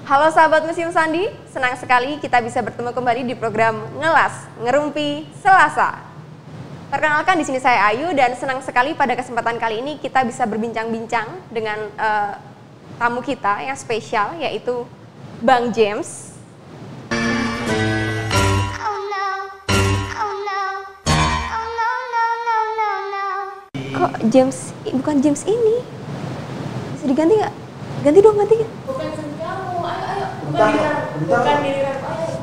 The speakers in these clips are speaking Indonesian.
Halo sahabat Museum Sandi, senang sekali kita bisa bertemu kembali di program Ngelas Ngerumpi Selasa. Perkenalkan, di sini saya Ayu dan senang sekali pada kesempatan kali ini kita bisa berbincang-bincang dengan tamu kita yang spesial, yaitu Bang James. Kok James, bukan James ini? Bisa diganti nggak? Ganti dong, ganti. Bukan seni kamu, ayo. Bukan giliran, ayo.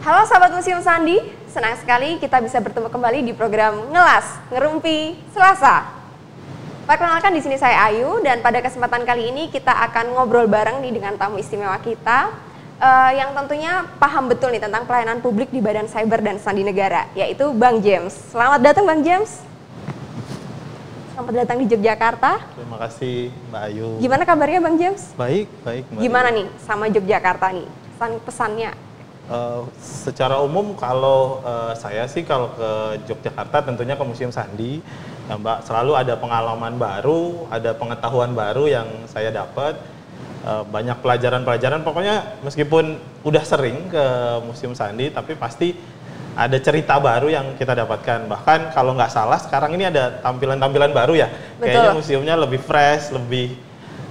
Halo sahabat Museum Sandi, senang sekali kita bisa bertemu kembali di program Ngelas Ngerumpi Selasa. Perkenalkan, di sini saya Ayu dan pada kesempatan kali ini kita akan ngobrol bareng nih dengan tamu istimewa kita yang tentunya paham betul nih tentang pelayanan publik di Badan Cyber dan Sandi Negara, yaitu Bang James. Selamat datang Bang James. Selamat datang di Yogyakarta. Terima kasih Mbak Ayu. Gimana kabarnya Bang James? Baik, baik Mbak Gimana Ayu. nih sama Yogyakarta nih, pesannya? Secara umum kalau saya sih kalau ke Yogyakarta tentunya ke Museum Sandi, ya Mbak, selalu ada pengalaman baru, ada pengetahuan baru yang saya dapat, banyak pelajaran-pelajaran. Pokoknya meskipun udah sering ke Museum Sandi, tapi pasti ada cerita baru yang kita dapatkan. Bahkan kalau nggak salah sekarang ini ada tampilan-tampilan baru ya. Betul. Kayaknya museumnya lebih fresh,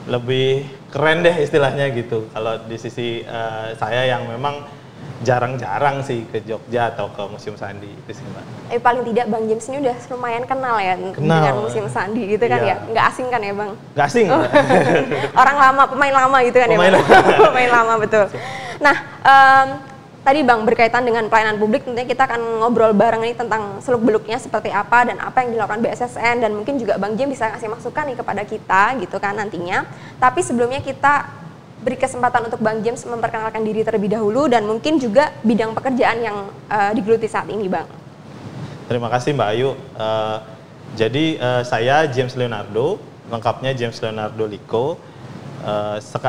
lebih keren deh istilahnya gitu. Kalau di sisi saya yang memang jarang-jarang sih ke Jogja atau ke Museum Sandi itu sih Mbak. Paling tidak Bang James ini udah lumayan kenal ya dengan Museum Sandi gitu kan ya. Iya. Nggak asing kan ya Bang? Nggak asing. Orang lama, pemain lama gitu kan Pemain ya Bang? Pemain lama, betul. Nah, tadi Bang berkaitan dengan pelayanan publik, tentunya kita akan ngobrol bareng nih tentang seluk-beluknya seperti apa dan apa yang dilakukan BSSN, dan mungkin juga Bang James bisa ngasih masukan nih kepada kita gitu kan nantinya. Tapi sebelumnya kita beri kesempatan untuk Bang James memperkenalkan diri terlebih dahulu dan mungkin juga bidang pekerjaan yang digeluti saat ini Bang. Terima kasih Mbak Ayu. Jadi saya James Leonardo, lengkapnya James Leonardo Liko.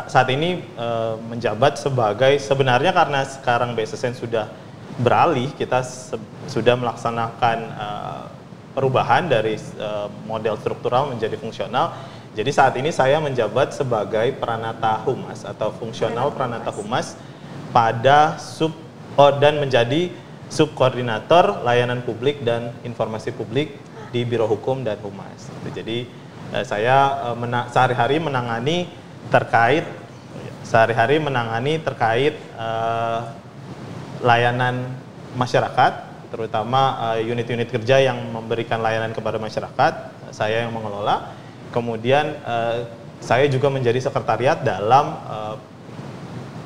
Saat ini menjabat sebagai, sebenarnya karena sekarang BSSN sudah beralih, kita sudah melaksanakan perubahan dari model struktural menjadi fungsional. Jadi saat ini saya menjabat sebagai Pranata Humas atau fungsional Pranata Humas pada dan menjadi subkoordinator layanan publik dan informasi publik di Biro Hukum dan Humas. Jadi saya sehari-hari menangani terkait layanan masyarakat, terutama unit-unit kerja yang memberikan layanan kepada masyarakat, saya yang mengelola. Kemudian saya juga menjadi sekretariat dalam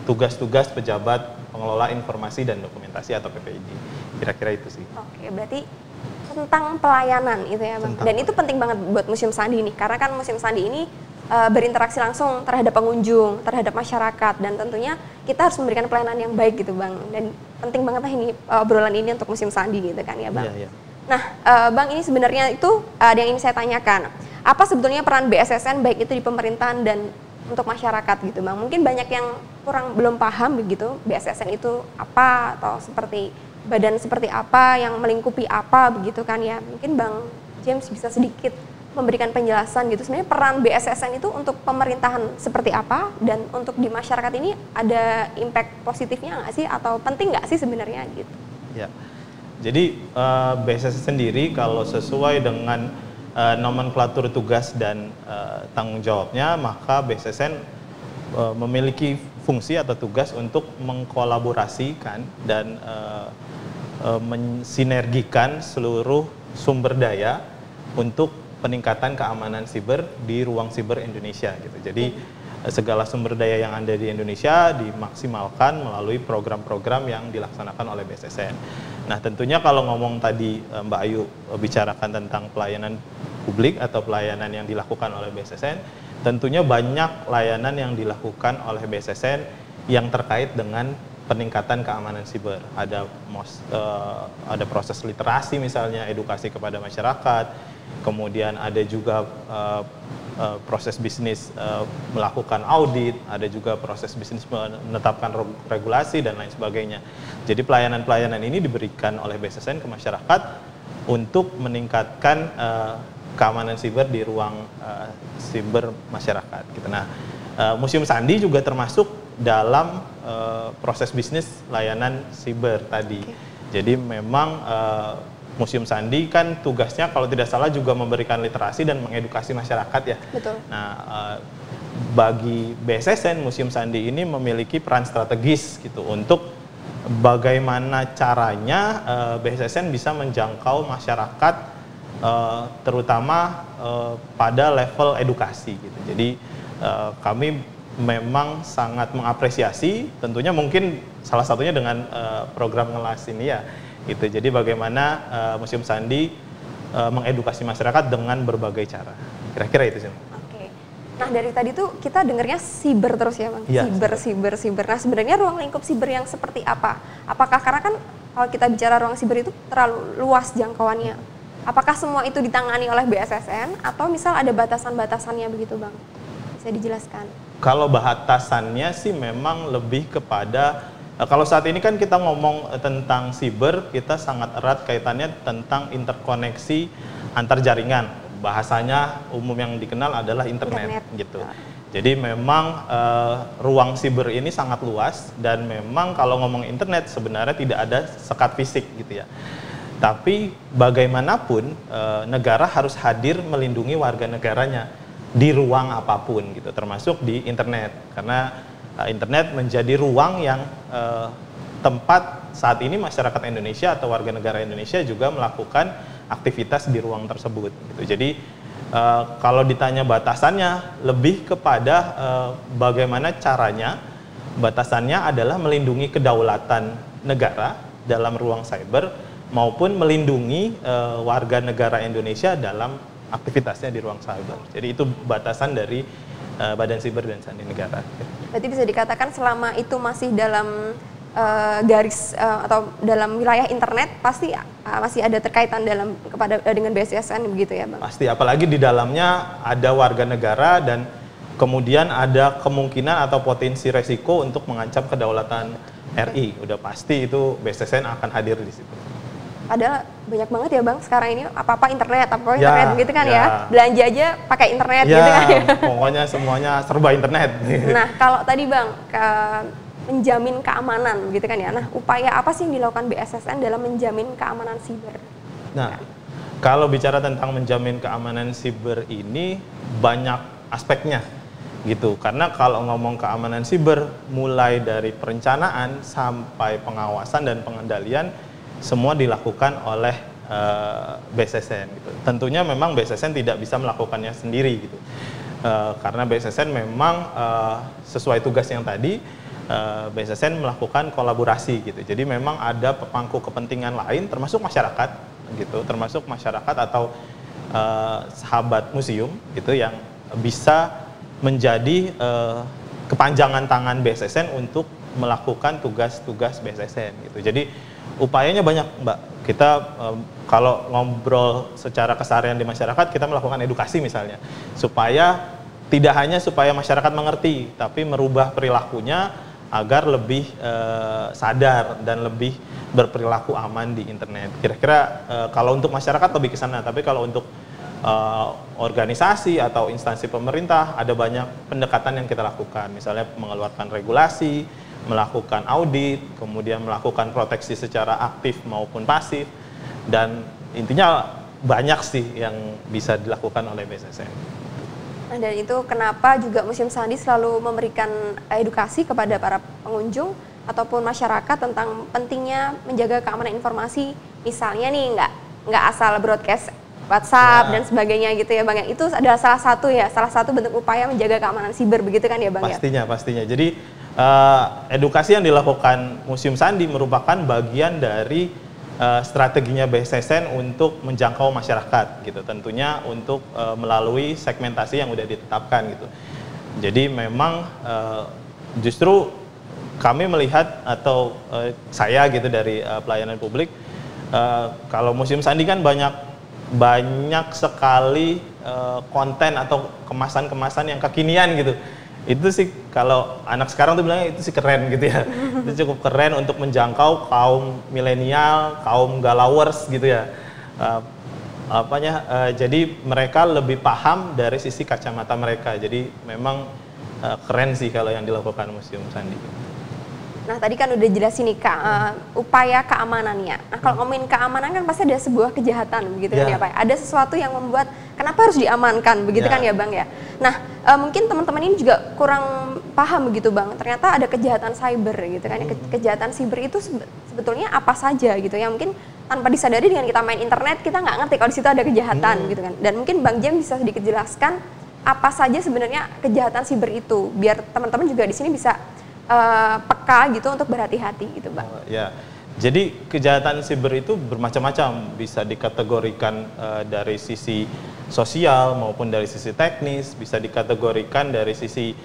tugas-tugas pejabat pengelola informasi dan dokumentasi atau PPID. Kira-kira itu sih. Oke, berarti tentang pelayanan itu ya Bang. Dan itu penting banget buat Museum Sandi ini, karena kan Museum Sandi ini berinteraksi langsung terhadap pengunjung, terhadap masyarakat, dan tentunya kita harus memberikan pelayanan yang baik gitu Bang. Dan penting banget lah ini obrolan ini untuk Museum Sandi gitu kan ya Bang. Iya, iya. Nah, Bang, ini sebenarnya itu ada yang ingin saya tanyakan. Apa sebetulnya peran BSSN baik itu di pemerintahan dan untuk masyarakat gitu Bang? Mungkin banyak yang belum paham begitu BSSN itu apa, atau seperti badan seperti apa yang melingkupi apa begitu kan ya. Mungkin Bang James bisa sedikit memberikan penjelasan gitu, sebenarnya peran BSSN itu untuk pemerintahan seperti apa, dan untuk di masyarakat ini ada impact positifnya nggak sih, atau penting nggak sih sebenarnya gitu? Ya. Jadi BSSN sendiri kalau sesuai dengan nomenklatur tugas dan tanggung jawabnya, maka BSSN memiliki fungsi atau tugas untuk mengkolaborasikan dan mensinergikan seluruh sumber daya untuk peningkatan keamanan siber di ruang siber Indonesia gitu. Jadi segala sumber daya yang ada di Indonesia dimaksimalkan melalui program-program yang dilaksanakan oleh BSSN. Nah, tentunya kalau ngomong tadi Mbak Ayu bicarakan tentang pelayanan publik atau pelayanan yang dilakukan oleh BSSN, tentunya banyak layanan yang dilakukan oleh BSSN yang terkait dengan peningkatan keamanan siber. Ada proses literasi misalnya, edukasi kepada masyarakat, kemudian ada juga proses bisnis melakukan audit, ada juga proses bisnis menetapkan regulasi dan lain sebagainya. Jadi pelayanan-pelayanan ini diberikan oleh BSSN ke masyarakat untuk meningkatkan keamanan siber di ruang siber masyarakat. Gitu. Nah, Museum Sandi juga termasuk dalam proses bisnis layanan siber tadi. Jadi memang Museum Sandi kan tugasnya kalau tidak salah juga memberikan literasi dan mengedukasi masyarakat ya. Betul. Nah, bagi BSSN Museum Sandi ini memiliki peran strategis gitu untuk bagaimana caranya BSSN bisa menjangkau masyarakat terutama pada level edukasi gitu. Jadi kami memang sangat mengapresiasi, tentunya mungkin salah satunya dengan program ngelas ini ya. Gitu. Jadi bagaimana Museum Sandi mengedukasi masyarakat dengan berbagai cara. Kira-kira itu sih. Oke. Nah, dari tadi tuh kita dengarnya siber terus ya, Bang. Ya, siber. Nah, sebenarnya ruang lingkup siber yang seperti apa? Apakah karena kan kalau kita bicara ruang siber itu terlalu luas jangkauannya. Apakah semua itu ditangani oleh BSSN atau misal ada batasan-batasannya begitu, Bang? Bisa dijelaskan? Kalau batasannya sih memang lebih kepada kalau saat ini kan kita ngomong tentang siber, kita sangat erat kaitannya tentang interkoneksi antar jaringan. Bahasanya umum yang dikenal adalah internet. Gitu. Jadi memang ruang siber ini sangat luas dan memang kalau ngomong internet sebenarnya tidak ada sekat fisik gitu ya. Tapi bagaimanapun negara harus hadir melindungi warga negaranya di ruang apapun gitu, termasuk di internet. Karena internet menjadi ruang yang tempat saat ini masyarakat Indonesia atau warga negara Indonesia juga melakukan aktivitas di ruang tersebut. Gitu. Jadi kalau ditanya batasannya, lebih kepada bagaimana caranya. Batasannya adalah melindungi kedaulatan negara dalam ruang cyber maupun melindungi warga negara Indonesia dalam aktivitasnya di ruang cyber. Jadi itu batasan dari Badan Siber dan Sandi Negara. Berarti bisa dikatakan selama itu masih dalam garis atau dalam wilayah internet pasti masih ada terkaitan dengan BSSN begitu ya, Bang? Pasti, apalagi di dalamnya ada warga negara dan kemudian ada kemungkinan atau potensi resiko untuk mengancam kedaulatan RI. Udah pasti itu BSSN akan hadir di situ. Padahal banyak banget ya, Bang, sekarang ini apa-apa internet gitu kan ya. Belanja aja pakai internet gitu kan ya. Pokoknya semuanya serba internet. Nah, kalau tadi, Bang, menjamin keamanan gitu kan ya. Nah, upaya apa sih yang dilakukan BSSN dalam menjamin keamanan siber? Nah, kalau bicara tentang menjamin keamanan siber ini banyak aspeknya gitu. Karena kalau ngomong keamanan siber mulai dari perencanaan sampai pengawasan dan pengendalian semua dilakukan oleh BSSN gitu. Tentunya memang BSSN tidak bisa melakukannya sendiri gitu. Karena BSSN memang sesuai tugas yang tadi BSSN melakukan kolaborasi gitu. Jadi memang ada pemangku kepentingan lain termasuk masyarakat gitu, termasuk masyarakat atau sahabat museum gitu yang bisa menjadi kepanjangan tangan BSSN untuk melakukan tugas-tugas BSSN gitu. Jadi upayanya banyak, Mbak. Kita kalau ngobrol secara keseharian di masyarakat, kita melakukan edukasi misalnya, supaya tidak hanya supaya masyarakat mengerti, tapi merubah perilakunya agar lebih sadar dan lebih berperilaku aman di internet. Kira-kira kalau untuk masyarakat lebih ke sana, tapi kalau untuk organisasi atau instansi pemerintah ada banyak pendekatan yang kita lakukan, misalnya mengeluarkan regulasi, melakukan audit, kemudian melakukan proteksi secara aktif maupun pasif, dan intinya banyak sih yang bisa dilakukan oleh BSSN. Nah, dan itu kenapa juga Museum Sandi selalu memberikan edukasi kepada para pengunjung ataupun masyarakat tentang pentingnya menjaga keamanan informasi, misalnya nih nggak asal broadcast WhatsApp dan sebagainya gitu ya, Bang. Itu adalah salah satu bentuk upaya menjaga keamanan siber begitu kan ya, Bang? Pastinya. Jadi edukasi yang dilakukan Museum Sandi merupakan bagian dari strateginya BSSN untuk menjangkau masyarakat gitu. Tentunya untuk melalui segmentasi yang sudah ditetapkan gitu. Jadi memang justru kami melihat atau saya gitu dari pelayanan publik, kalau Museum Sandi kan banyak banyak sekali konten atau kemasan-kemasan yang kekinian gitu. Itu sih kalau anak sekarang tuh bilangnya itu sih keren gitu ya. Itu cukup keren untuk menjangkau kaum milenial, kaum galawers gitu ya. Jadi mereka lebih paham dari sisi kacamata mereka. Jadi memang keren sih kalau yang dilakukan Museum Sandi. Nah tadi kan udah jelasin nih upaya keamanannya. Nah kalau ngomongin keamanan kan pasti ada sebuah kejahatan begitu kan ya Pak. Ada sesuatu yang membuat kenapa harus diamankan begitu kan ya Bang ya. Nah mungkin teman-teman ini juga kurang paham begitu Bang. Ternyata ada kejahatan cyber gitu kan. Kejahatan cyber itu sebetulnya apa saja gitu ya. Mungkin tanpa disadari dengan kita main internet kita nggak ngerti kalau di situ ada kejahatan gitu kan. Dan mungkin Bang James bisa sedikit jelaskan apa saja sebenarnya kejahatan cyber itu biar teman-teman juga di sini bisa peka gitu untuk berhati-hati gitu Bang. Ya, jadi kejahatan siber itu bermacam-macam, bisa dikategorikan dari sisi sosial maupun dari sisi teknis, bisa dikategorikan dari sisi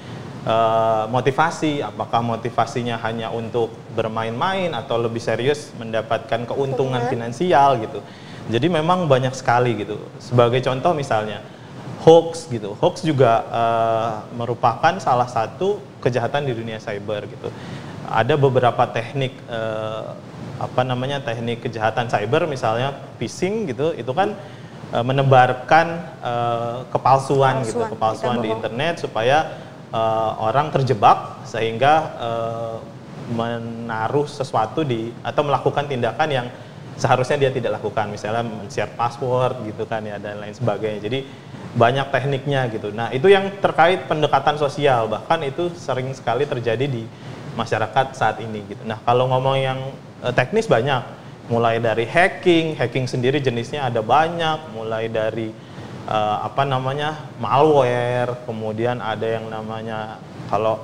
motivasi, apakah motivasinya hanya untuk bermain-main atau lebih serius mendapatkan keuntungan finansial gitu. Jadi memang banyak sekali gitu. Sebagai contoh misalnya hoax gitu. Hoax juga merupakan salah satu kejahatan di dunia cyber gitu. Ada beberapa teknik teknik kejahatan cyber misalnya phishing gitu. Itu kan menebarkan kepalsuan gitu, kepalsuan di internet supaya orang terjebak sehingga menaruh sesuatu atau melakukan tindakan yang seharusnya dia tidak lakukan, misalnya men-share password gitu kan ya dan lain sebagainya. Jadi banyak tekniknya gitu. Nah, itu yang terkait pendekatan sosial, bahkan itu sering sekali terjadi di masyarakat saat ini gitu. Nah, kalau ngomong yang teknis banyak, mulai dari hacking sendiri jenisnya ada banyak, mulai dari malware, kemudian ada yang namanya kalau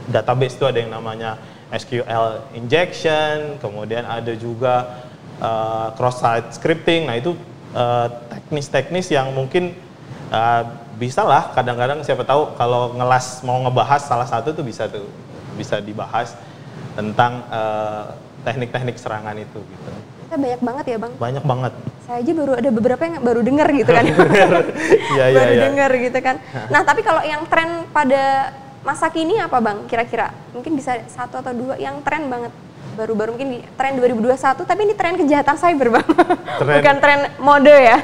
database itu ada yang namanya SQL injection, kemudian ada juga cross-site scripting. Nah, itu teknis-teknis yang mungkin bisa lah kadang-kadang siapa tahu kalau mau ngebahas salah satu tuh bisa dibahas tentang teknik-teknik serangan itu gitu. Kita banyak banget ya Bang. Banyak banget. Saya aja baru ada beberapa yang baru dengar gitu kan. Baru dengar gitu kan. Nah tapi kalau yang tren pada masa kini apa Bang kira-kira? Mungkin bisa satu atau dua yang tren banget. Baru-baru mungkin di tren 2021, tapi ini tren kejahatan cyber Bang. Bukan tren mode ya.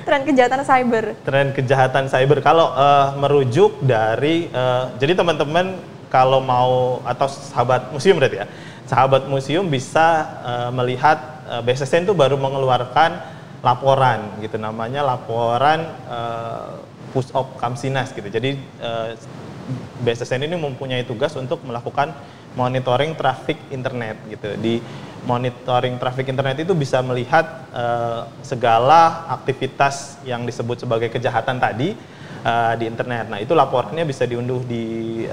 Tren kejahatan cyber. Tren kejahatan cyber. Kalau merujuk dari, jadi teman-teman kalau mau, atau sahabat museum berarti ya, sahabat museum bisa melihat BSSN itu baru mengeluarkan laporan gitu, namanya laporan Pusop Kamsinas gitu. Jadi BSSN ini mempunyai tugas untuk melakukan monitoring traffic internet gitu. Di monitoring traffic internet itu bisa melihat segala aktivitas yang disebut sebagai kejahatan tadi di internet. Nah, itu laporannya bisa diunduh di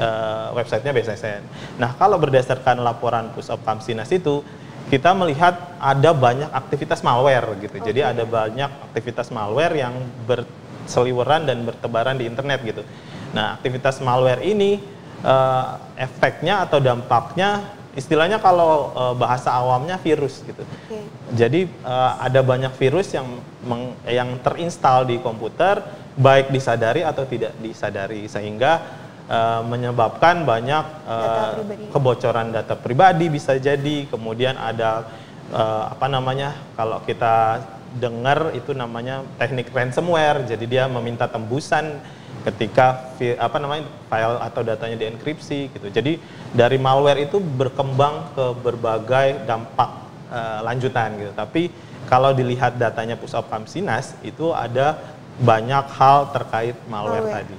websitenya BSSN. Nah, kalau berdasarkan laporan Pusop Kamsinas itu, kita melihat ada banyak aktivitas malware gitu. Jadi ada banyak aktivitas malware yang berseliweran dan bertebaran di internet gitu. Nah, aktivitas malware ini efeknya atau dampaknya istilahnya kalau bahasa awamnya virus gitu. Jadi ada banyak virus yang terinstal di komputer baik disadari atau tidak disadari sehingga menyebabkan banyak kebocoran data pribadi bisa jadi. Kemudian ada kalau kita dengar itu namanya teknik ransomware. Jadi dia meminta tembusan ketika file atau datanya dienkripsi gitu. Jadi dari malware itu berkembang ke berbagai dampak lanjutan gitu. Tapi kalau dilihat datanya Pusop Kamsinas itu ada banyak hal terkait malware tadi.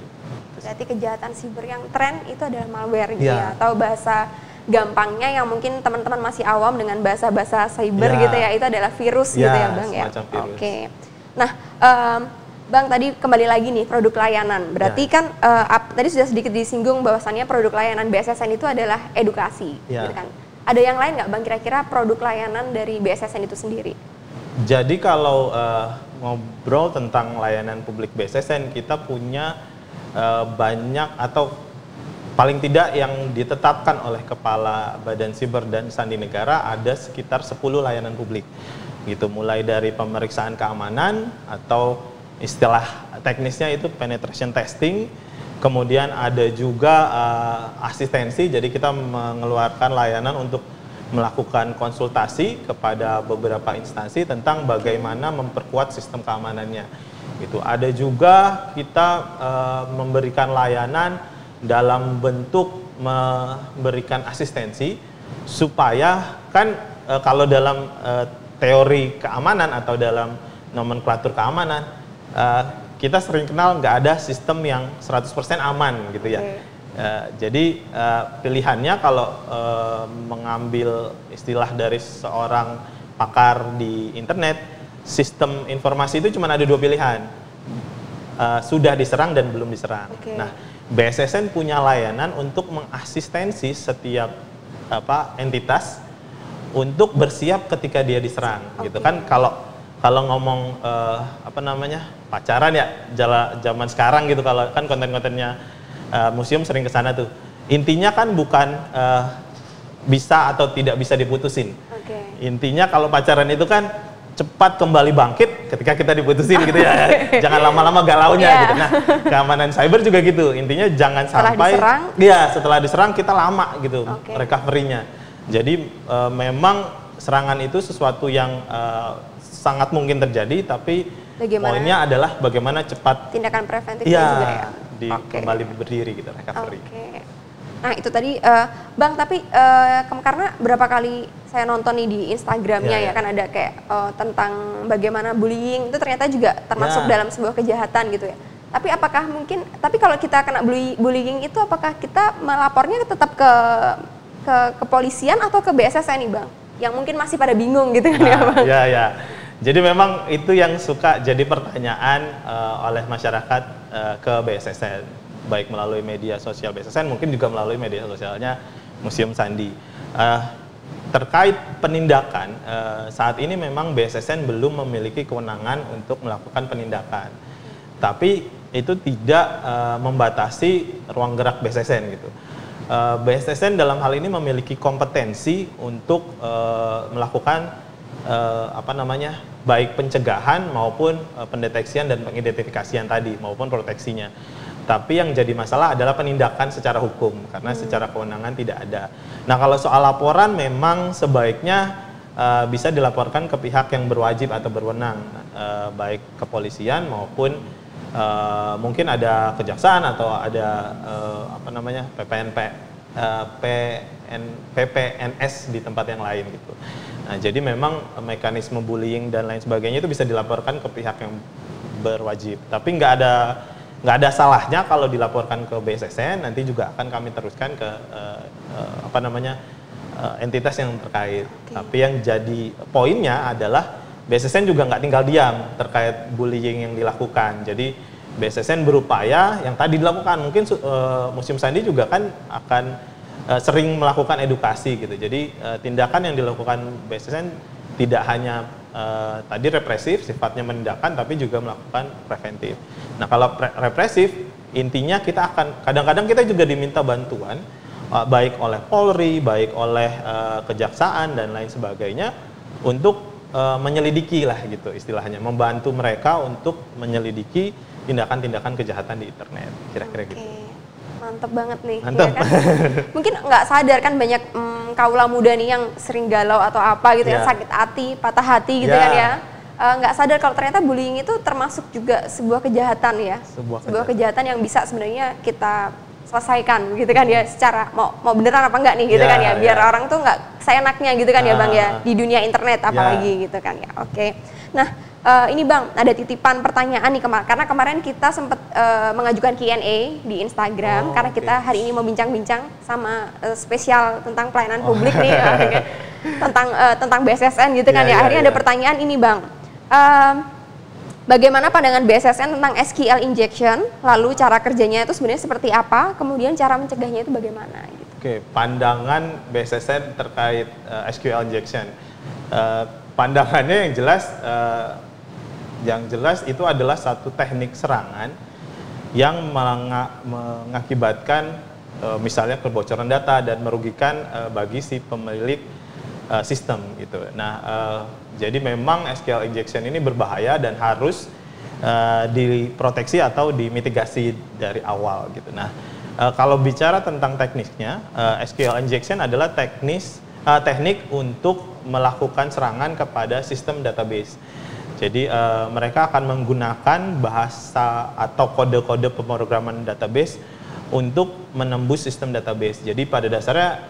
Berarti kejahatan siber yang tren itu adalah malware gitu ya. Atau bahasa gampangnya yang mungkin teman-teman masih awam dengan bahasa-bahasa cyber gitu ya, itu adalah virus gitu ya Bang ya. Oke. Nah, Bang tadi kembali lagi nih produk layanan. Berarti kan tadi sudah sedikit disinggung bahwasannya produk layanan BSSN itu adalah edukasi gitu kan. Ada yang lain nggak Bang kira-kira produk layanan dari BSSN itu sendiri? Jadi kalau ngobrol tentang layanan publik BSSN, kita punya banyak atau paling tidak yang ditetapkan oleh Kepala Badan Siber dan Sandi Negara ada sekitar 10 layanan publik. gitu, mulai dari pemeriksaan keamanan atau istilah teknisnya itu penetration testing, kemudian ada juga asistensi, jadi kita mengeluarkan layanan untuk melakukan konsultasi kepada beberapa instansi tentang bagaimana memperkuat sistem keamanannya. Gitu. Ada juga kita memberikan layanan dalam bentuk memberikan asistensi supaya kan kalau dalam teori keamanan atau dalam nomenklatur keamanan kita sering kenal nggak ada sistem yang 100% aman gitu ya. Jadi pilihannya kalau mengambil istilah dari seorang pakar di internet, sistem informasi itu cuma ada 2 pilihan, sudah diserang dan belum diserang. Nah, BSSN punya layanan untuk mengasistensi setiap entitas untuk bersiap ketika dia diserang, gitu kan. Kalau ngomong pacaran ya zaman sekarang gitu, kalau kan konten-kontennya museum sering kesana tuh. Intinya kan bukan bisa atau tidak bisa diputusin. Intinya kalau pacaran itu kan cepat kembali bangkit ketika kita diputusin gitu ya. Jangan lama-lama galaunya gitu. Nah, keamanan cyber juga gitu. Intinya jangan sampai setelah diserang kita lama gitu recovery-nya. Jadi memang serangan itu sesuatu yang sangat mungkin terjadi, tapi poinnya adalah bagaimana cepat tindakan preventif juga ya. Kembali berdiri gitu, recovery. Nah itu tadi Bang, tapi karena berapa kali saya nonton nih di Instagramnya ya kan ada kayak tentang bagaimana bullying itu ternyata juga termasuk dalam sebuah kejahatan gitu ya. Tapi apakah mungkin, tapi kalau kita kena bullying itu apakah kita melapornya tetap ke kepolisian atau ke BSSN nih Bang? Yang mungkin masih pada bingung gitu kan ya Bang? Ya. Jadi memang itu yang suka jadi pertanyaan oleh masyarakat ke BSSN, baik melalui media sosial BSSN, mungkin juga melalui media sosialnya Museum Sandi. Terkait penindakan, saat ini memang BSSN belum memiliki kewenangan untuk melakukan penindakan. Tapi itu tidak membatasi ruang gerak BSSN gitu. BSSN dalam hal ini memiliki kompetensi untuk melakukan baik pencegahan maupun pendeteksian dan pengidentifikasian tadi maupun proteksinya. Tapi yang jadi masalah adalah penindakan secara hukum karena secara kewenangan tidak ada. Nah, kalau soal laporan memang sebaiknya bisa dilaporkan ke pihak yang berwajib atau berwenang, baik kepolisian maupun mungkin ada kejaksaan atau ada PPNS di tempat yang lain gitu. Nah, jadi memang mekanisme bullying dan lain sebagainya itu bisa dilaporkan ke pihak yang berwajib. Tapi nggak ada salahnya kalau dilaporkan ke BSSN, nanti juga akan kami teruskan ke entitas yang terkait. Tapi yang jadi poinnya adalah BSSN juga nggak tinggal diam terkait bullying yang dilakukan. Jadi BSSN berupaya yang tadi dilakukan, mungkin Museum Sandi juga kan akan sering melakukan edukasi gitu. Jadi tindakan yang dilakukan BSSN tidak hanya tadi represif, sifatnya menindakan, tapi juga melakukan preventif. Nah, kalau represif, intinya kita akan, kadang-kadang kita juga diminta bantuan, baik oleh Polri, baik oleh kejaksaan, dan lain sebagainya, untuk menyelidiki lah gitu istilahnya, membantu mereka untuk menyelidiki tindakan-tindakan kejahatan di internet, kira-kira gitu. Mantep banget nih. Mantep. Ya kan? Mungkin nggak sadar kan banyak kaula muda nih yang sering galau atau apa gitu yang sakit hati, patah hati gitu kan ya. Nggak sadar kalau ternyata bullying itu termasuk juga sebuah kejahatan ya. Sebuah kejahatan yang bisa sebenarnya kita selesaikan gitu kan ya, secara mau beneran apa enggak nih gitu kan ya, biar orang tuh nggak seenaknya gitu kan ya Bang ya, di dunia internet apalagi gitu kan ya. Nah, ini Bang, ada titipan pertanyaan nih karena kemarin kita sempat mengajukan Q&A di Instagram karena kita hari ini mau bincang-bincang sama spesial tentang pelayanan publik nih tentang BSSN gitu kan ya. Akhirnya ada pertanyaan ini Bang. Bagaimana pandangan BSSN tentang SQL injection, lalu cara kerjanya itu sebenarnya seperti apa, kemudian cara mencegahnya itu bagaimana gitu. Oke, pandangan BSSN terkait SQL injection. Pandangannya yang jelas itu adalah satu teknik serangan yang mengakibatkan misalnya kebocoran data dan merugikan bagi si pemilik sistem gitu. Nah, Jadi memang SQL injection ini berbahaya dan harus diproteksi atau dimitigasi dari awal gitu. Nah, kalau bicara tentang teknisnya, SQL injection adalah teknik untuk melakukan serangan kepada sistem database. Jadi mereka akan menggunakan bahasa atau kode-kode pemrograman database untuk menembus sistem database. Jadi pada dasarnya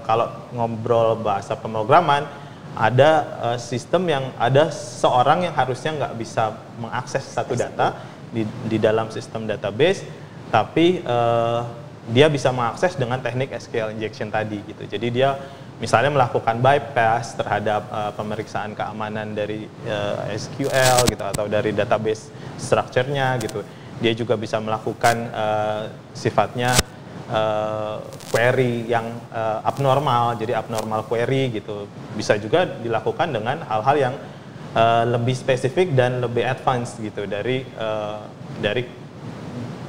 kalau ngobrol bahasa pemrograman, ada sistem yang ada seorang yang harusnya nggak bisa mengakses satu data di dalam sistem database, tapi dia bisa mengakses dengan teknik SQL injection tadi gitu. Jadi dia misalnya melakukan bypass terhadap pemeriksaan keamanan dari SQL gitu atau dari database structure-nya gitu. Dia juga bisa melakukan sifatnya query yang abnormal, jadi abnormal query gitu. Bisa juga dilakukan dengan hal-hal yang lebih spesifik dan lebih advance gitu dari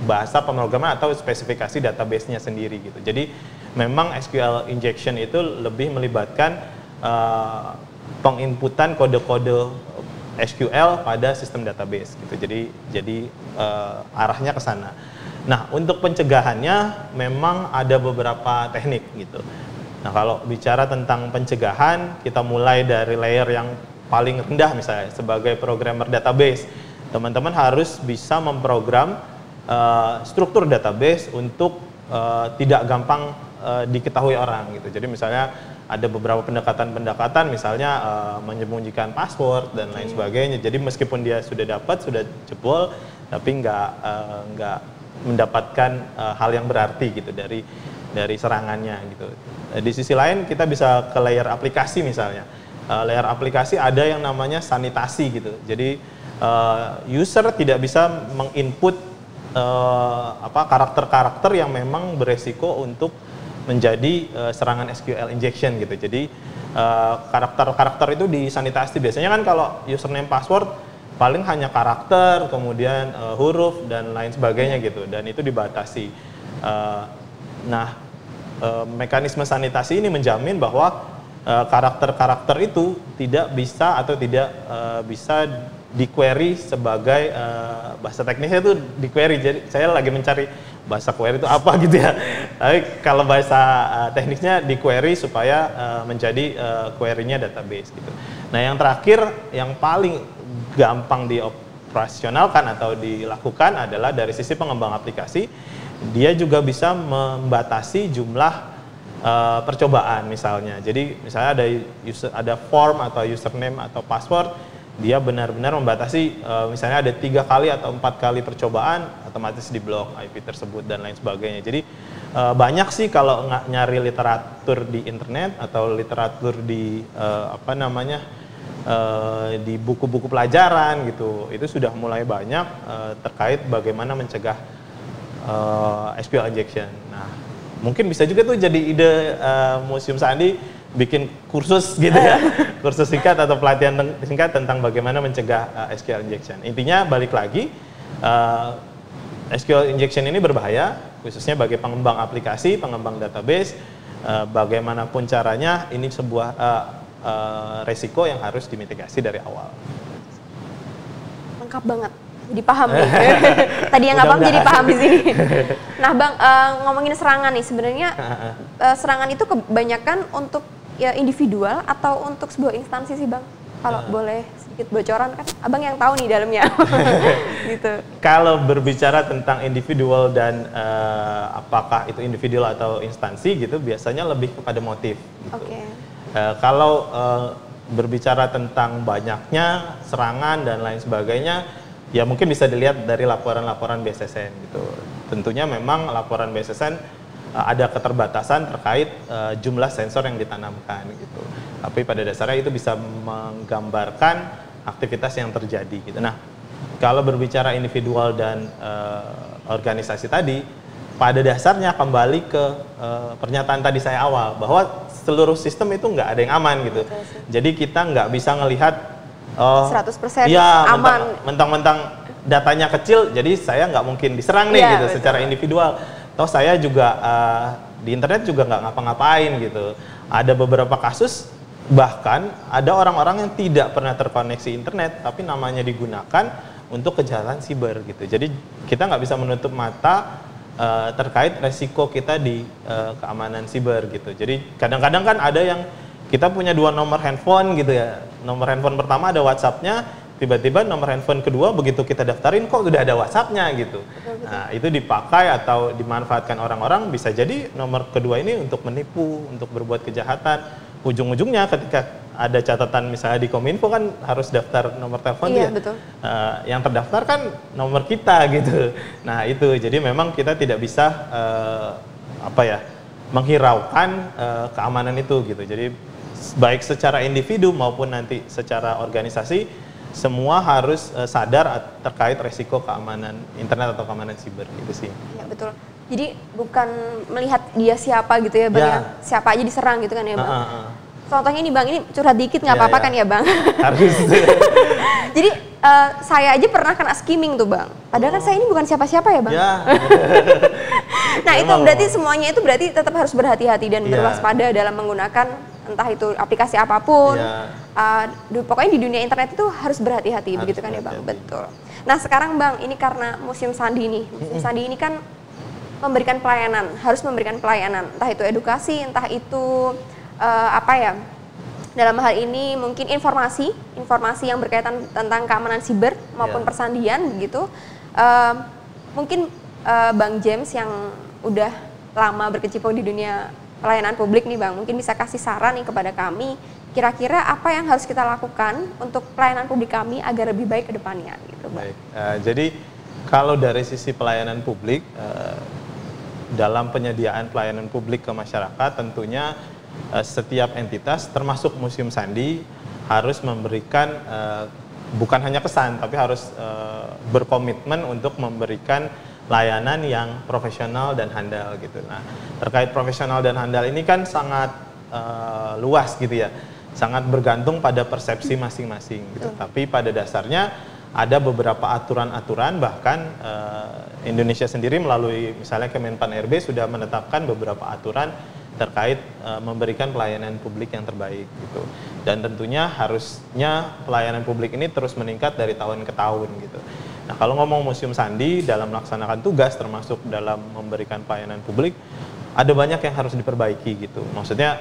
bahasa pemrograman atau spesifikasi database-nya sendiri gitu. Jadi memang SQL injection itu lebih melibatkan penginputan kode-kode SQL pada sistem database gitu. Jadi arahnya ke sana. Nah, untuk pencegahannya memang ada beberapa teknik gitu. Nah, kalau bicara tentang pencegahan, kita mulai dari layer yang paling rendah misalnya sebagai programmer database. Teman-teman harus bisa memprogram struktur database untuk tidak gampang diketahui orang gitu. Jadi misalnya ada beberapa pendekatan-pendekatan misalnya menyembunyikan password dan lain sebagainya. Jadi meskipun dia sudah dapat, sudah jebol, tapi nggak mendapatkan hal yang berarti gitu dari serangannya gitu. Di sisi lain kita bisa ke layer aplikasi misalnya. Layer aplikasi ada yang namanya sanitasi gitu. Jadi user tidak bisa menginput karakter-karakter yang memang beresiko untuk menjadi serangan SQL injection gitu. Jadi karakter-karakter itu disanitasi. Biasanya kan kalau username password paling hanya karakter, kemudian huruf dan lain sebagainya gitu, dan itu dibatasi. Mekanisme sanitasi ini menjamin bahwa karakter-karakter itu tidak bisa atau tidak bisa di-query sebagai bahasa teknisnya itu di-query. Jadi saya lagi mencari bahasa query itu apa gitu ya. Tapi kalau bahasa teknisnya di-query supaya menjadi query-nya database gitu. Nah, yang terakhir yang paling gampang dioperasionalkan atau dilakukan adalah dari sisi pengembang aplikasi, dia juga bisa membatasi jumlah percobaan misalnya. Jadi misalnya ada form atau username atau password, dia benar-benar membatasi misalnya ada 3 kali atau 4 kali percobaan, otomatis diblok IP tersebut dan lain sebagainya. Jadi banyak sih kalau nyari literatur di internet atau literatur di di buku-buku pelajaran gitu, itu sudah mulai banyak terkait bagaimana mencegah SQL injection. Nah, mungkin bisa juga tuh jadi ide Museum Sandi bikin kursus gitu ya, kursus singkat atau pelatihan singkat tentang bagaimana mencegah SQL injection. Intinya balik lagi, SQL injection ini berbahaya, khususnya bagi pengembang aplikasi, pengembang database. Bagaimanapun caranya, ini sebuah resiko yang harus dimitigasi dari awal. Lengkap banget, jadi paham nih. Tadi yang nggak paham jadi paham di sini. Nah, Bang, ngomongin serangan nih, sebenarnya serangan itu kebanyakan untuk ya individual atau untuk sebuah instansi sih, Bang? Kalau boleh sedikit bocoran, kan Abang yang tahu nih dalamnya. Gitu. Kalau berbicara tentang individual dan apakah itu individual atau instansi gitu, biasanya lebih kepada motif. Gitu. Okay. Kalau berbicara tentang banyaknya serangan dan lain sebagainya, ya mungkin bisa dilihat dari laporan-laporan BSSN gitu. Tentunya memang laporan BSSN ada keterbatasan terkait jumlah sensor yang ditanamkan gitu. Tapi pada dasarnya itu bisa menggambarkan aktivitas yang terjadi gitu. Nah, kalau berbicara individual dan organisasi tadi, pada dasarnya kembali ke pernyataan tadi saya awal bahwa seluruh sistem itu nggak ada yang aman gitu. Jadi kita nggak bisa ngelihat 100% ya, aman. Mentang-mentang datanya kecil, jadi saya nggak mungkin diserang nih gitu, betul. Secara individual. Toh saya juga di internet juga nggak ngapa-ngapain gitu. Ada beberapa kasus Bahkan ada orang-orang yang tidak pernah terkoneksi internet, tapi namanya digunakan untuk kejahatan siber gitu. Jadi kita nggak bisa menutup mata terkait resiko kita di keamanan siber gitu. Jadi kadang-kadang kan ada yang kita punya 2 nomor handphone gitu ya. Nomor handphone pertama ada WhatsApp-nya, tiba-tiba nomor handphone kedua begitu kita daftarin kok udah ada WhatsApp-nya gitu. Nah, itu dipakai atau dimanfaatkan orang-orang, bisa jadi nomor kedua ini untuk menipu, untuk berbuat kejahatan. Ujung-ujungnya ketika ada catatan misalnya di Kominfo kan harus daftar nomor telepon Iya, ya. betul. Yang terdaftar kan nomor kita gitu. Nah, itu jadi memang kita tidak bisa menghiraukan keamanan itu gitu. Jadi baik secara individu maupun nanti secara organisasi, semua harus sadar terkait resiko keamanan internet atau keamanan siber gitu sih. Ya, betul. Jadi bukan melihat dia siapa gitu ya Bang ya. Siapa aja diserang gitu kan ya Bang. Contohnya nih Bang, ini curhat dikit nggak apa-apa kan ya Bang? Harus. Jadi saya aja pernah kena skimming tuh Bang. Padahal kan saya ini bukan siapa-siapa ya Bang. Ya. Nah itu berarti semuanya itu berarti tetap harus berhati-hati dan berwaspada dalam menggunakan entah itu aplikasi apapun. Pokoknya di dunia internet itu harus berhati-hati begitu kan ya Bang. Betul. Nah sekarang Bang, ini karena musim sandi nih. Musim sandi ini kan memberikan pelayanan, harus memberikan pelayanan. Entah itu edukasi, entah itu dalam hal ini mungkin informasi yang berkaitan tentang keamanan siber maupun persandian begitu. Mungkin Bang James yang udah lama berkecimpung di dunia pelayanan publik nih Bang, mungkin bisa kasih saran nih kepada kami, kira-kira apa yang harus kita lakukan untuk pelayanan publik kami agar lebih baik ke depannya gitu Bang. Baik, jadi kalau dari sisi pelayanan publik, dalam penyediaan pelayanan publik ke masyarakat tentunya setiap entitas termasuk Museum Sandi harus memberikan bukan hanya pesan tapi harus berkomitmen untuk memberikan layanan yang profesional dan handal gitu. Nah, terkait profesional dan handal ini kan sangat luas gitu ya. Sangat bergantung pada persepsi masing-masing gitu. Tapi pada dasarnya ada beberapa aturan-aturan, bahkan Indonesia sendiri melalui misalnya Kemenpan RB sudah menetapkan beberapa aturan terkait memberikan pelayanan publik yang terbaik gitu. Dan tentunya harusnya pelayanan publik ini terus meningkat dari tahun ke tahun gitu. Nah, kalau ngomong Museum Sandi dalam melaksanakan tugas termasuk dalam memberikan pelayanan publik, ada banyak yang harus diperbaiki gitu. Maksudnya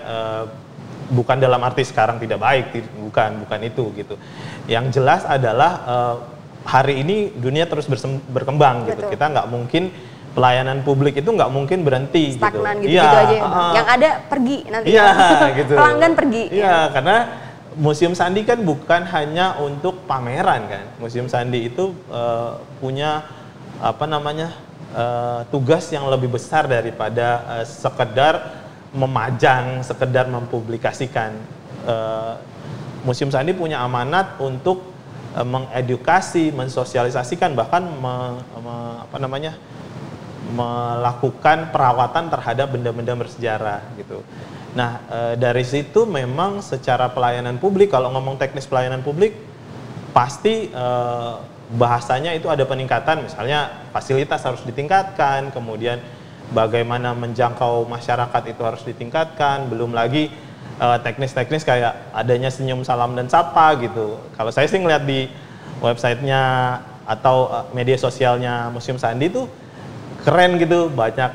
bukan dalam arti sekarang tidak baik, bukan itu gitu. Yang jelas adalah hari ini dunia terus berkembang gitu. Betul. Kita nggak mungkin pelayanan publik itu nggak mungkin berhenti stagnan gitu aja ya, yang ada pergi nanti gitu. Pelanggan pergi karena Museum Sandi kan bukan hanya untuk pameran kan. Museum Sandi itu punya tugas yang lebih besar daripada sekedar memajang, sekedar mempublikasikan. Museum Sandi punya amanat untuk mengedukasi, mensosialisasikan, bahkan melakukan perawatan terhadap benda-benda bersejarah gitu. Nah, dari situ memang secara pelayanan publik, kalau ngomong teknis pelayanan publik, pasti bahasanya itu ada peningkatan, misalnya fasilitas harus ditingkatkan, kemudian bagaimana menjangkau masyarakat itu harus ditingkatkan, belum lagi teknis-teknis kayak adanya senyum, salam, dan sapa gitu. Kalau saya sih ngeliat di websitenya atau media sosialnya Museum Sandi itu keren gitu, banyak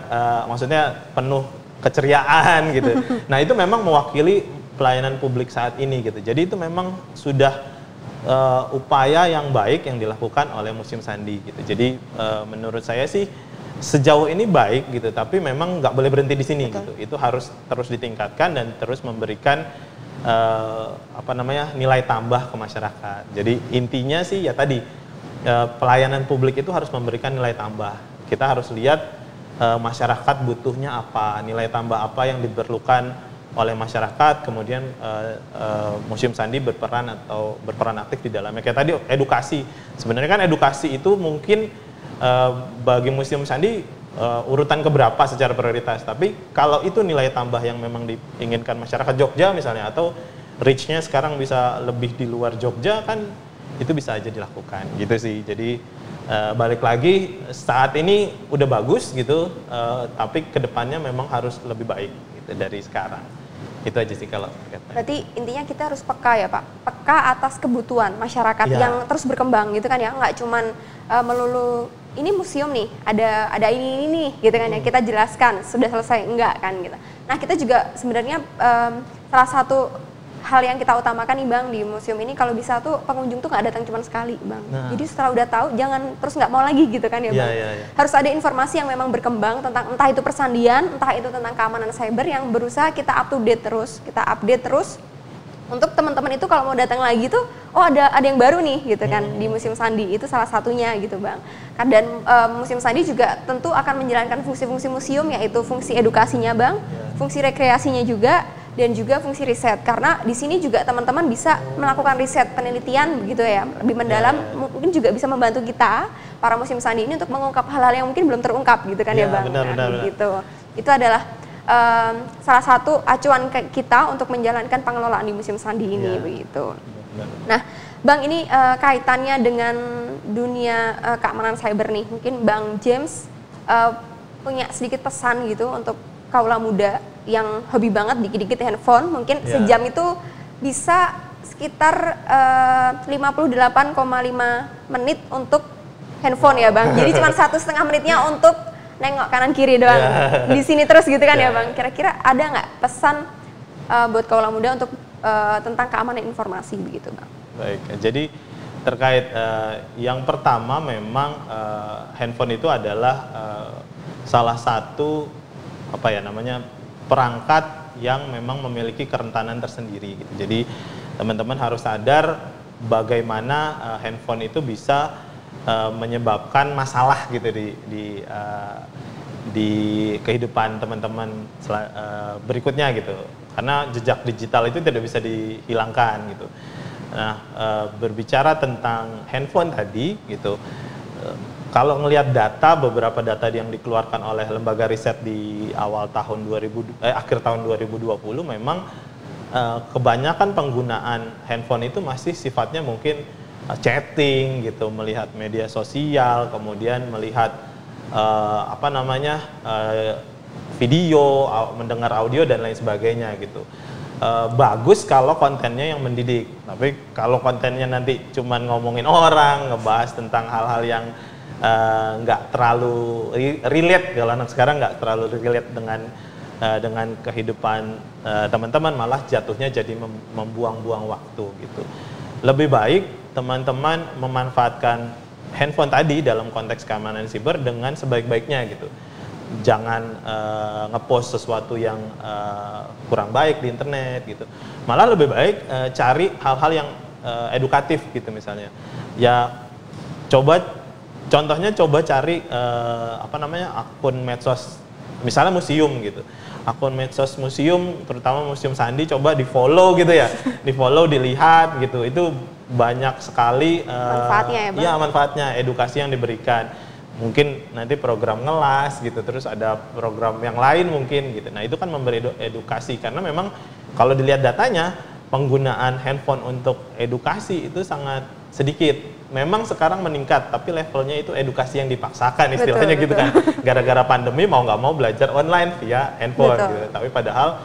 maksudnya penuh keceriaan gitu. Nah, itu memang mewakili pelayanan publik saat ini gitu. Jadi itu memang sudah upaya yang baik yang dilakukan oleh Museum Sandi gitu. Jadi menurut saya sih sejauh ini baik gitu, tapi memang nggak boleh berhenti di sini gitu. Itu harus terus ditingkatkan dan terus memberikan nilai tambah ke masyarakat. Jadi intinya sih ya tadi pelayanan publik itu harus memberikan nilai tambah. Kita harus lihat masyarakat butuhnya apa, nilai tambah apa yang diperlukan oleh masyarakat, kemudian Museum Sandi berperan aktif di dalamnya. Kayak tadi edukasi, sebenarnya kan edukasi itu mungkin bagi Museum Sandi urutan keberapa secara prioritas, tapi kalau itu nilai tambah yang memang diinginkan masyarakat Jogja misalnya, atau reach-nya sekarang bisa lebih di luar Jogja, kan itu bisa aja dilakukan gitu sih. Jadi balik lagi, saat ini udah bagus gitu, tapi kedepannya memang harus lebih baik gitu dari sekarang. Itu aja sih kalau berarti intinya kita harus peka ya Pak, peka atas kebutuhan masyarakat yang terus berkembang gitu kan ya, nggak cuman melulu ini museum nih, ada ini nih gitu kan ya, kita jelaskan sudah selesai, enggak kan gitu. Nah kita juga sebenarnya salah satu hal yang kita utamakan nih Bang di museum ini, kalau bisa tuh pengunjung tuh nggak datang cuma sekali Bang. Jadi setelah udah tahu jangan terus nggak mau lagi gitu kan ya Bang. Harus ada informasi yang memang berkembang tentang entah itu persandian, entah itu tentang keamanan cyber yang berusaha kita update terus untuk teman-teman itu kalau mau datang lagi tuh oh ada yang baru nih gitu kan di Museum Sandi, itu salah satunya gitu Bang. Dan Museum Sandi juga tentu akan menjalankan fungsi-fungsi museum, yaitu fungsi edukasinya Bang, fungsi rekreasinya juga, dan juga fungsi riset, karena di sini juga teman-teman bisa melakukan riset penelitian begitu ya, lebih mendalam, mungkin juga bisa membantu kita para Museum Sandi ini untuk mengungkap hal-hal yang mungkin belum terungkap gitu kan ya Bang. Benar. Gitu. Itu adalah salah satu acuan kita untuk menjalankan pengelolaan di Museum Sandi ini begitu. Nah Bang, ini kaitannya dengan dunia keamanan cyber nih, mungkin Bang James punya sedikit pesan gitu untuk kaula muda yang hobi banget dikit-dikit handphone, mungkin sejam itu bisa sekitar 58,5 menit untuk handphone ya Bang. Jadi cuma 1,5 menitnya untuk nengok kanan kiri doang. Di sini terus gitu kan ya Bang. Kira-kira ada nggak pesan buat kaula muda untuk tentang keamanan informasi begitu Bang? Baik, jadi terkait yang pertama memang handphone itu adalah salah satu perangkat yang memang memiliki kerentanan tersendiri gitu. Jadi teman-teman harus sadar bagaimana handphone itu bisa menyebabkan masalah gitu di kehidupan teman-teman berikutnya gitu. Karena jejak digital itu tidak bisa dihilangkan gitu. Nah, berbicara tentang handphone tadi gitu, kalau ngelihat beberapa data yang dikeluarkan oleh lembaga riset di akhir tahun 2020, memang kebanyakan penggunaan handphone itu masih sifatnya mungkin chatting gitu, melihat media sosial, kemudian melihat video, mendengar audio dan lain sebagainya gitu. Bagus kalau kontennya yang mendidik, tapi kalau kontennya nanti cuman ngomongin orang, ngebahas tentang hal-hal yang nggak terlalu relate, kalau anak sekarang nggak terlalu relate dengan kehidupan teman-teman, malah jatuhnya jadi membuang-buang waktu gitu. Lebih baik teman-teman memanfaatkan handphone tadi dalam konteks keamanan siber dengan sebaik-baiknya gitu. Jangan ngepost sesuatu yang kurang baik di internet gitu. Malah lebih baik cari hal-hal yang edukatif gitu misalnya. Ya contohnya coba cari akun medsos, misalnya museum gitu. Akun medsos museum, terutama Museum Sandi, coba di-follow gitu ya. Di-follow, dilihat gitu. Itu banyak sekali manfaatnya ya Bang? Iya, manfaatnya, edukasi yang diberikan. Mungkin nanti program ngelas gitu, terus ada program yang lain mungkin gitu. Nah, itu kan memberi edukasi, karena memang kalau dilihat datanya, penggunaan handphone untuk edukasi itu sangat sedikit. Memang sekarang meningkat, tapi levelnya itu edukasi yang dipaksakan istilahnya gitu kan. Gara-gara pandemi mau nggak mau belajar online via handphone gitu. Tapi padahal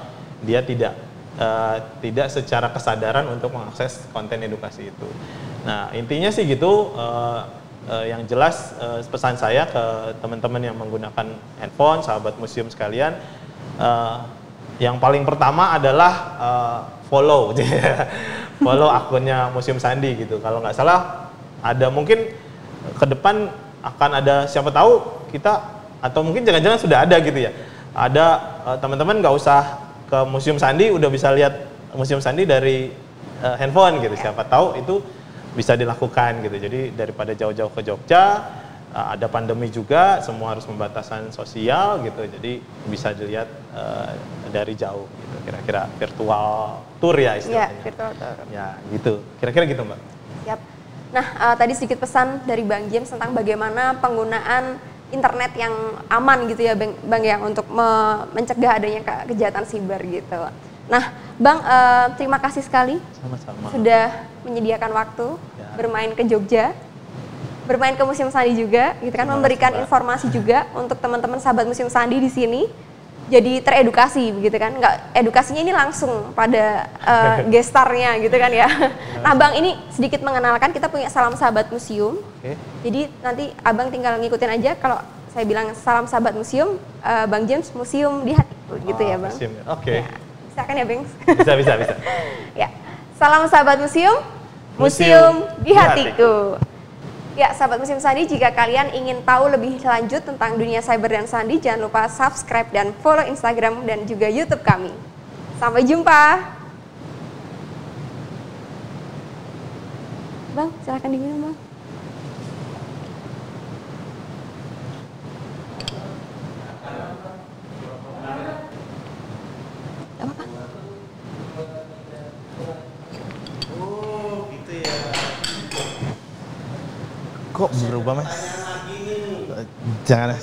dia tidak secara kesadaran untuk mengakses konten edukasi itu. Nah, intinya sih gitu. Yang jelas pesan saya ke teman-teman yang menggunakan handphone, sahabat museum sekalian, yang paling pertama adalah follow akunnya Museum Sandi gitu. Kalau nggak salah ada mungkin ke depan akan ada, siapa tahu kita, atau mungkin jangan-jangan sudah ada gitu ya. Ada teman-teman nggak usah ke Museum Sandi, udah bisa lihat Museum Sandi dari handphone gitu. Siapa tahu itu bisa dilakukan gitu. Jadi daripada jauh-jauh ke Jogja, ada pandemi juga, semua harus pembatasan sosial gitu. Jadi bisa dilihat dari jauh gitu. Kira-kira virtual tour ya istilahnya. Ya, virtual tour. Ya, gitu. Kira-kira gitu, Mbak. Siap. Nah, tadi sedikit pesan dari Bang James tentang bagaimana penggunaan internet yang aman gitu ya Bang ya, untuk mencegah adanya kejahatan siber gitu. Nah, Bang, terima kasih sekali. Sama-sama. Sudah menyediakan waktu bermain ke Jogja, bermain ke Museum Sandi juga, gitu kan, memberikan informasi juga untuk teman-teman sahabat Museum Sandi di sini. jadi teredukasi begitu kan. Nggak, edukasinya ini langsung pada gestarnya gitu kan ya. Nah Bang, ini sedikit mengenalkan, kita punya Salam Sahabat Museum. Jadi nanti Abang tinggal ngikutin aja, kalau saya bilang Salam Sahabat Museum, Bang James Museum di hatiku gitu ya Bang. Oke. Ya, bisa kan ya Bang? Bisa. Ya, Salam Sahabat Museum, Museum di hatiku. Ya, sahabat Museum Sandi, jika kalian ingin tahu lebih lanjut tentang dunia cyber dan sandi, jangan lupa subscribe dan follow Instagram dan juga YouTube kami. Sampai jumpa. Bang, silahkan diminum Bang. Gak apa-apa. Oh, gitu ya. Kok berubah Mas? Jangan.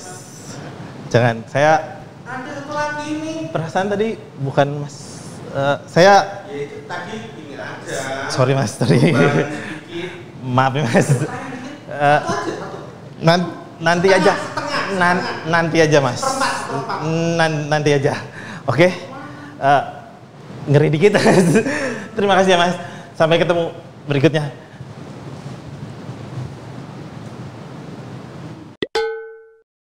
Saya ada satu lagi nih. perasaan tadi bukan Mas. Saya. Ya itu tadi ini aja. Sorry Mas, tadi. Maaf ya Mas. Nanti aja. Nanti aja Mas. Nanti aja. Oke. Ngeri dikit. Terima kasih ya Mas. Sampai ketemu berikutnya.